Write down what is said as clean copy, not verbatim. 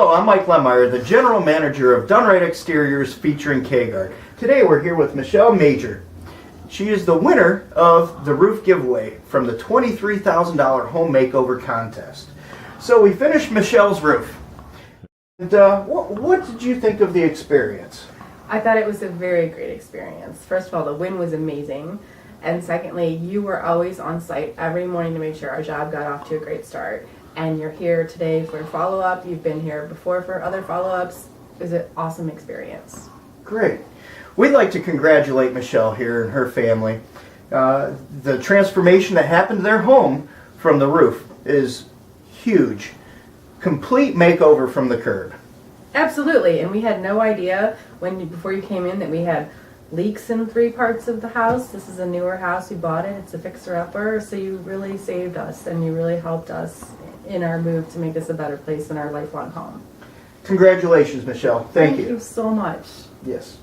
Hello, I'm Mike Lemmeyer, the General Manager of DunRite Exteriors featuring K-Guard. Today we're here with Michelle Major. She is the winner of the roof giveaway from the $23,000 Home Makeover contest. So we finished Michelle's roof. And what did you think of the experience? I thought it was a very great experience. First of all, the win was amazing. And secondly, you were always on site every morning to make sure our job got off to a great start. And you're here today for follow-up. You've been here before for other follow-ups. It was an awesome experience. Great. We'd like to congratulate Michelle here and her family. The transformation that happened to their home from the roof is huge. Complete makeover from the curb. Absolutely. And we had no idea before you came in that we had leaks in 3 parts of the house. This is a newer house. We bought it. It's a fixer-upper. So you really saved us and you really helped us in our move to make this a better place than our lifelong home. Congratulations, Michelle. Thank you. Thank you so much. Yes.